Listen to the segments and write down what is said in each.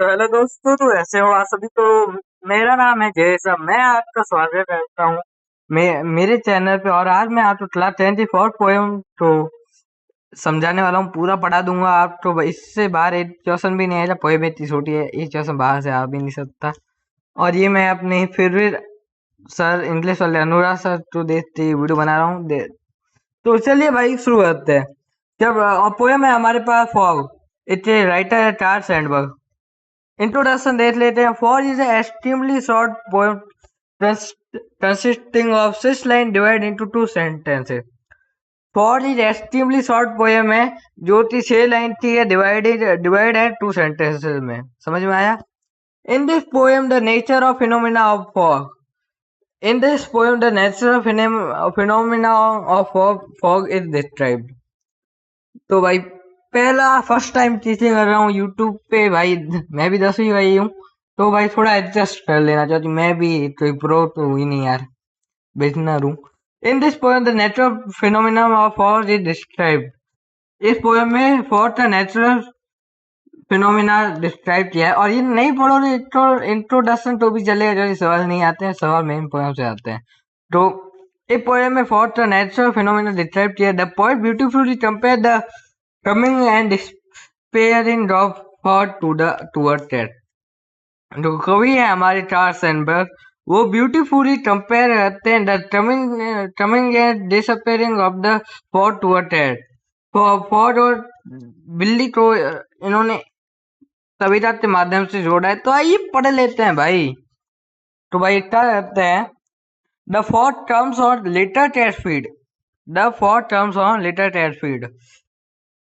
तो हेलो दोस्तों, तो ऐसे हो आप सभी। तो मेरा नाम है जयसम, मैं आपका स्वागत करता हूँ मेरे चैनल पे। और आज मैं आपको क्लास 10 की 4 पोएम तो समझाने वाला हूँ, पूरा पढ़ा दूंगा आप तो। इससे बाहर एक क्वेश्चन भी नहीं आएगा, पोएम इतनी छोटी है, एक क्वेश्चन बाहर से आ भी नहीं सकता। और ये मैं अपने फेवरेट सर इंग्लिश वाले अनुराग सर तो देखते वीडियो बना रहा हूँ तो चलिए भाई शुरू करते हैं। जब पोएम है हमारे पास फॉग, इट्स राइटर है चार्ल्स सैंडबर्ग। इंट्रोडक्शन देख लेते हैं। For is extremely short poem consisting of 6 line divide into 2 sentences। For is extremely short poem है जो कि 6 लाइन की है, डिवाइड है 2 सेंटेंसेस में। समझ में आया? इन this poem the nature of phenomena of fog in this poem the nature of phenomena of fog is described. तो भाई पहला फर्स्ट टाइम टीचिंग कर रहा हूँ यूट्यूब पे भाई। मैं भी 10वीं भाई हूँ, तो भाई थोड़ा एडजस्ट कर लेना चाहती हूँ। मैं भी कोई प्रो तो हुई नहीं यार, बिगिनर हूँ। In this poem the natural phenomena of force is described. इस पोएम में फॉर्स का नेचुरल फिनोमिना डिस्क्राइब किया है। और ये नहीं पढ़ोगे तो इंट्रोडक्शन तो भी चलेगा, जो सवाल नहीं आते हैं, सवाल मेन पोएम से आते हैं। तो इस पोएम में फॉर्स का नेचुरल फिनोमिना डिस्क्राइब किया है। The poet beautifully compare the coming and despairing of thought to the towards that। जो कवि है हमारे चार्ल्स सैंडबर्ग, वो ब्यूटीफुली कंपेयर करते हैं the coming and disappearing of the thought toward that. For और बिल्ली को इन्होंने कविता के माध्यम से जोड़ा है। तो आइए पढ़ लेते हैं भाई। तो भाई क्या कहते हैं? The fourth terms on letter test feed the fourth terms on letter test feed.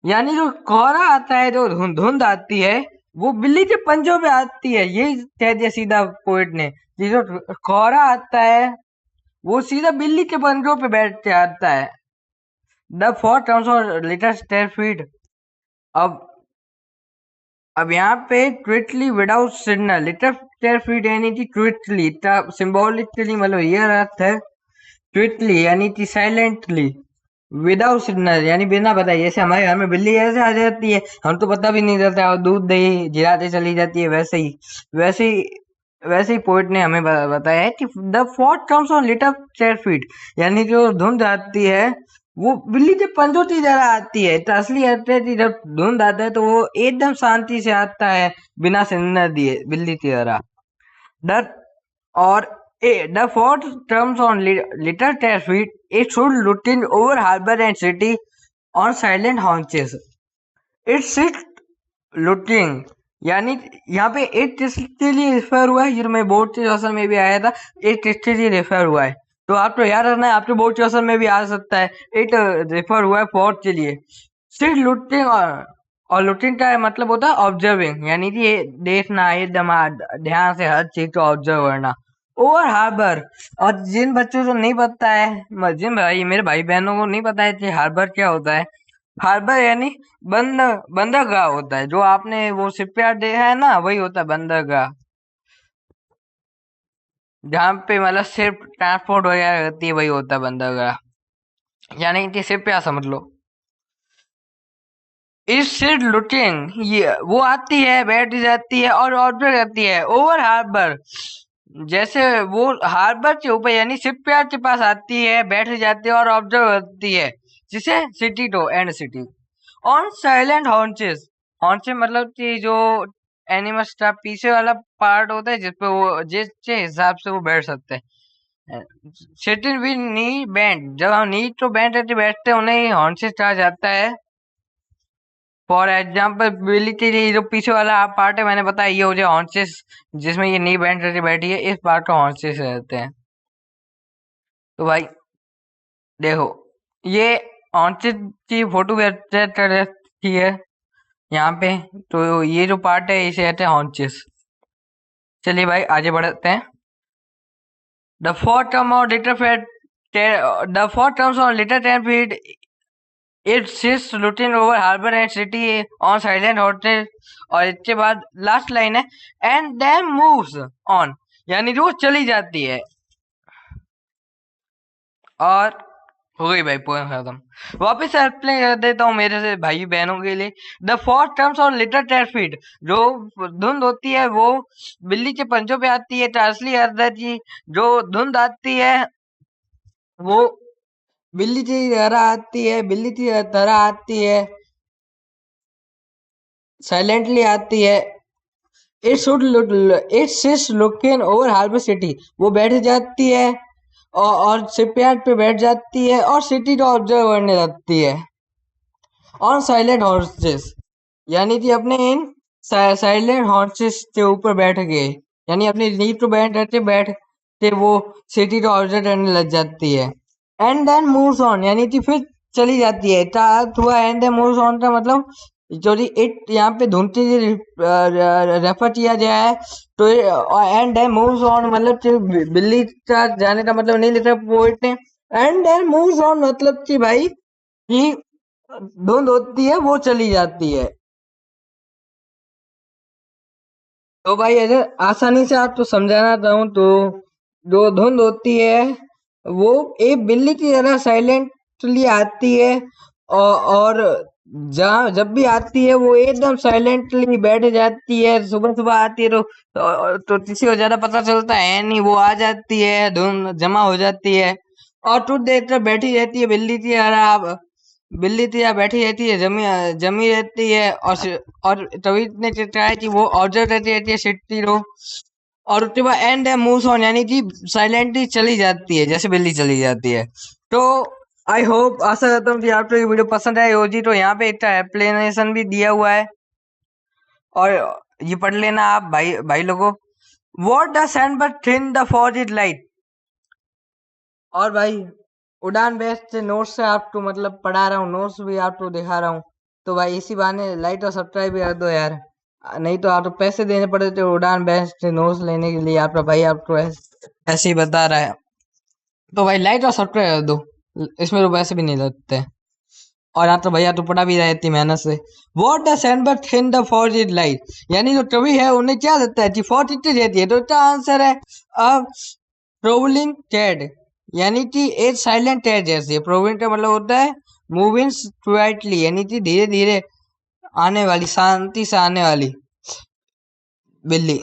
यानी जो कोहरा आता है, जो धुंध आती है, वो बिल्ली के पंजों पे आती है। यही कह दिया सीधा पोएट ने कि जो कोहरा आता है वो सीधा बिल्ली के पंजों पे बैठ के आता है। The four terms of little stair feed. अब अब यहाँ पे quickly without signal, little stair feed यानी कि क्विकली, सिंबॉलिकली मतलब ये अर्थ है। क्विकली यानी कि साइलेंटली, विदाउट सिग्नल यानी बिना बताए। जैसे हमारे घर में बिल्ली ऐसे आ जाती है, हम तो पता भी नहीं चलता, और दूध दही जिराते चली जाती है, वैसे ही वैसे ही पोइट ने हमें बताया है कि the fourth comes on little chair feet. यानी जो धुंध आती है वो बिल्ली के पंजों की तरह आती है। तो असली अर्थ है कि जब धुंध आता है तो वो एकदम शांति से आता है, बिना सिग्नल दिए, बिल्ली की तरह। द और the fourth terms on little test feet, it should looking over harbor and city on silent haunches। It sit looking यानी यहाँ पे एक किसके लिए रेफर हुआ है, ये मैं बोर्ड के क्वेश्चन में भी आया था। एक किसके लिए रेफर हुआ है तो आपको याद रखना है, आपके बोर्ड क्वेश्चन में भी आ सकता है। एक रेफर हुआ है फोर्थ के लिए। सिट लुटिंग, और लुटिंग का मतलब होता है ऑब्जर्विंग, यानी कि ये देखना, एकदम ध्यान से हर चीज को ऑब्जर्व करना। ओवर हार्बर, और जिन बच्चों को नहीं पता है, जिन भाई मेरे भाई बहनों को नहीं पता है कि हार्बर क्या होता है। हार्बर यानी बंदरगाह होता है। जो आपने वो शिपयार्ड देखा है ना, वही होता है बंदरगाह, जहाँ पे मतलब सिर्फ ट्रांसपोर्ट वगैरह होती है, वही होता है बंदरगाह। यानी कि शिपयार्ड समझ लो। इस सिर्फ लुटिंग, ये वो आती है, बैठ जाती है और ऑब्जर्व करती है। ओवर हार्बर, जैसे वो हार्बर के ऊपर यानी शिपयार्ड के पास आती है, बैठ जाती है और ऑब्जर्व करती है। जिसे city to and city on silent haunches. Haunches मतलब कि जो एनिमल्स का पीछे वाला पार्ट होता है, जिसपे वो जिसके हिसाब से वो बैठ सकते हैं। सिटिंग विद नी बैंड, जब हम नी तो बैंड करके बैठते हैं, उन्हें हॉन्चेस कहा जाता है। फॉर एग्जाम्पल बिल्ली के लिए जो पीछे वाला पार्ट है, मैंने बताया ये हो जाए हॉन्चेस, जिसमें ये नी बैंड करके बैठी है, इस पार्ट को हॉन्चेस कहते हैं। तो भाई देखो, ये हॉन्चेस की फोटो की है यहाँ पे। तो ये जो पार्ट है इसे कहते हैं हॉन्चेस। चलिए भाई आगे बढ़ते हैं। The fourth term of litter fate the fourth terms of litter ten feet, it sits looking over harbour and city on silent hotel. और इसके बाद लास्ट लाइन है, एंड देन मूव्स ऑन, यानी जो चली जाती है। और हो गई भाई, पोएम खत्म। वापिस एक्सप्लेन कर देता हूँ मेरे से भाई बहनों के लिए। द फोर टर्म्स और लिटिल टेरफीट, जो धुंध होती है वो बिल्ली के पंजों पे आती है। टार्सली अर्दर जी, जो धुंध आती है वो बिल्ली की तरह आती है, बिल्ली की तरह आती है, साइलेंटली आती है। It's looking over harbour city, वो बैठ जाती है और शिपयार्ड पे बैठ जाती है और सिटी को ऑब्जर्व करने लगती है। ऑन साइलेंट हॉर्सेस, यानी कि अपने इन साइलेंट हॉर्सेस के ऊपर बैठ गए, यानी अपनी नींव पे बैठते वो सिटी को ऑब्जर्व करने लग जाती है। एंड देन मूव्स ऑन, यानी कि फिर चली जाती है। का अर्थ हुआ एंड देन मूव्स ऑन का मतलब जो इट यहाँ पे ढूंढते रेफर किया गया है, तो एंड देन मूव्स ऑन मतलब कि बिल्ली का जाने का मतलब नहीं लेता पोइट ने। एंड देन मूव्स ऑन मतलब कि भाई कि धुंध होती है वो चली जाती है। तो भाई अगर आसानी से आपको समझाना चाहूँ तो जो धुंध होती है वो एक बिल्ली की तरह साइलेंटली आती है, और जहाँ जब भी आती है वो एकदम साइलेंटली बैठ जाती है। सुबह सुबह आती है तो किसी को ज्यादा पता चलता है नहीं, वो आ जाती है, धुंध जमा हो जाती है और कुछ देर तक बैठी रहती है बिल्ली की तरह। बिल्ली तो यहाँ बैठी रहती है, जमी जमी रहती है, और तभी ने चिल्लाया है कि वो ऑब्जर्व रहती है सिटी रो, और उसके बाद एंड मूव्स ऑन यानी कि साइलेंटली चली जाती है जैसे बिल्ली चली जाती है। तो आई होप, आशा करता हूँ कि आपको ये वीडियो पसंद आए होगी। तो यहाँ पे इसका एक्सप्लेनेशन भी दिया हुआ है और ये पढ़ लेना आप भाई भाई लोगों। What the sand but thin the for is light. और भाई उड़ान बेस से नोट्स से आपको मतलब पढ़ा रहा हूँ, नोट्स भी आपको दिखा रहा हूँ। तो भाई इसी बहाने लाइक और सब्सक्राइब भी कर दो यार, नहीं तो आपको पैसे देने पड़े थे उड़ान बेस से नोट्स लेने के लिए। आपका भाई आपको ऐसे ही बता रहा है। तो भाई लाइक और सब्सक्राइब कर दो, इसमें तो पैसे भी नहीं लगते। और आप तो भैया तो पढ़ा भी रहे इतनी मेहनत से। What the sand but thin the for is light, यानी जो कवि है उन्हें क्या लगता है कि फॉर इतनी रहती है। तो इसका आंसर है ट्रोवलिंग कैड, यानी कि एक साइलेंट कैड जैसी। प्रोविंग का मतलब होता है मूविंग स्लाइटली, यानी कि धीरे धीरे आने वाली, शांति से आने वाली बिल्ली।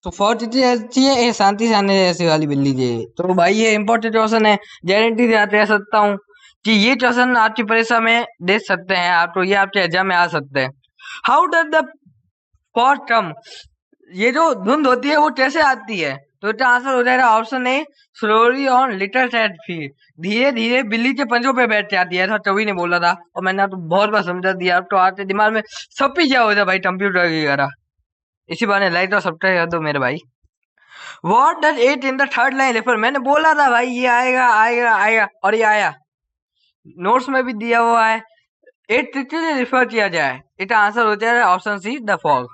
तो फोर्थ अच्छी है, ये शांति से आने जैसी वाली बिल्ली जी। तो भाई ये इंपॉर्टेंट क्वेश्चन है, गारंटी से कह सकता हूँ कि ये क्वेश्चन आपकी परीक्षा में दे सकते हैं आप, तो ये आपके एग्जाम में आ सकते हैं। हाउ डज द फॉर कम, ये जो धुंध होती है वो कैसे आती है। तो इसका आंसर हो जाएगा option A, slowly on little set feet, धीरे धीरे बिल्ली के पंजों पे बैठ जाती है, ऐसा कवि ने बोला था और मैंने आपको बहुत बार समझा दिया। अब तो आपके दिमाग में सब ही क्या हो जाए भाई, कंप्यूटर की तरह। इसी बहाने लाइट और सब्सक्राइब कर दो मेरे भाई। What does it in the third line refer, मैंने बोला था भाई ये आएगा आएगा आएगा और ये आया, नोट्स में भी दिया हुआ है। इट किससे रिफर किया जाए, इसका आंसर हो जाएगा option C, the fog.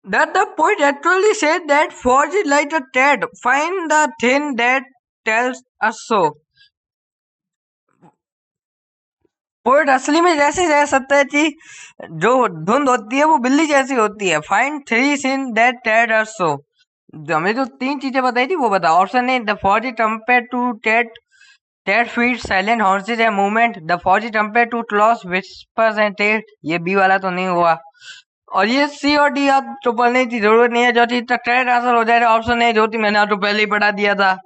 That the poet actually said that fog is like a thread, find the thing that tells us so. Poet असली में जैसे रह सकता है कि जो धुंध होती है वो बिल्ली जैसी होती है। फाइंड थ्री सिन दैट टेड अस सो, हमें जो तीन चीजें बताई थी वो बता। Option A, the foggy compare to Ted, Ted feet silent horses and movement, the foggy compare to claws whispers and Ted, ये बी वाला तो नहीं हुआ। और ये सी और डी आप तो पढ़ने की जरूरत नहीं है, जो चीज तक करेक्ट आंसर हो जाएगा ऑप्शन ए, जो थी मैंने आपको पहले ही पढ़ा दिया था।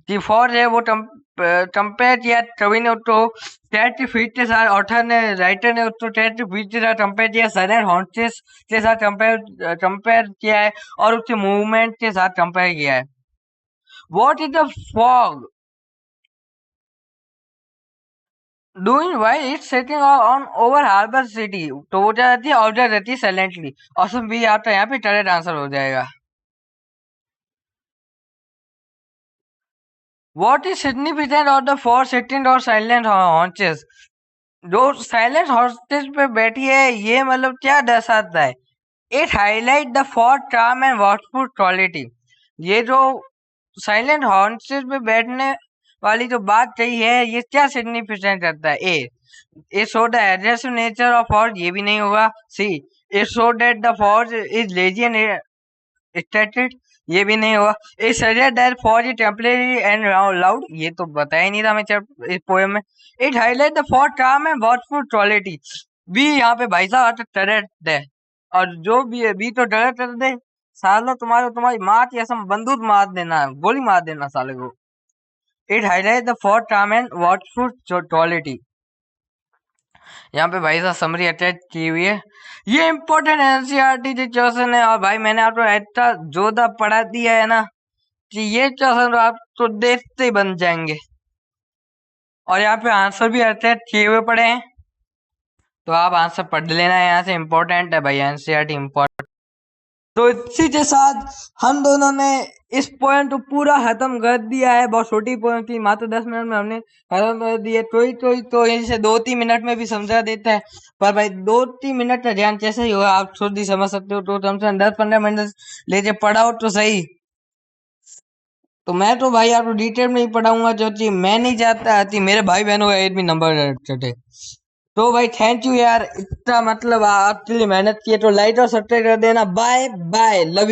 जी फॉर है वो कंपेयर किया कवि ने उसको टेट की फीट के साथ, ऑथर ने राइटर ने उसको टेट की फीट के साथ कंपेयर किया, साइलेंट हॉर्सेस के साथ कंपेयर किया है और उसके मूवमेंट के साथ कंपेयर किया है। What is the fog doing while it's setting on over harbour city, तो वो क्या रहती है, ऑब्जर्व रहती है साइलेंटली। ऑप्शन बी आपका यहाँ पे करेक्ट आंसर हो जाएगा। What is significant of the four sitting और साइलेंट हॉर्सेस, जो साइलेंट हॉर्सेस पे बैठी है ये मतलब क्या दर्शाता है। It highlight the four charm and watchful quality, ये जो साइलेंट हॉर्सेस पे बैठने वाली जो बात कही है ये क्या सिग्निफिकेंट करता है। ए, it showed the aggressive nature of horse, ये भी नहीं होगा। सी, it showed that the horse is lazy and stated, ये भी नहीं हुआ। It suggest that for the temporary and loud, ये तो बताया ही नहीं था हमें इस पोएम में। It highlight the for charm and watchful quality, भी यहाँ पे भाई साहब टरेट दे, और जो भी है बी तो टरेट दे, सालो तुम्हारी माँ की असम बंदूक मार देना, गोली मार देना साले को। It highlight the for charm and watchful quality, यहाँ पे भाई साहब समरी अटैच की हुई है। ये इम्पोर्टेंट एनसीईआरटी जो क्वेश्चन है, और भाई मैंने आपको इतना जोरदार पढ़ा दिया है ना कि ये क्वेश्चन आप तो देखते ही बन जाएंगे। और यहाँ पे आंसर भी अटैच किए हुए पड़े हैं, तो आप आंसर पढ़ लेना है, यहाँ से इम्पोर्टेंट है भाई, एनसीईआरटी इम्पोर्टेंट। तो इसी के साथ हम दोनों ने इस पॉइंट को पूरा खत्म कर दिया है। बहुत छोटी पॉइंट थी, मात्र 10 मिनट में हमने खत्म कर दिया। तो इसे 2-3 मिनट में भी समझा देता है, पर भाई 2-3 मिनट का ध्यान कैसे ही होगा आप खुद ही समझ सकते हो। तो कम से कम 10-15 मिनट लेके पढ़ाओ तो सही। तो मैं तो भाई आपको डिटेल में ही पढ़ाऊंगा, क्योंकि मैं नहीं चाहता कि मेरे भाई बहनों का एक भी नंबर चढ़े। तो भाई थैंक यू यार, इतना मतलब आपके लिए मेहनत की है, तो लाइक और सब्सक्राइब कर देना। Bye bye, love you.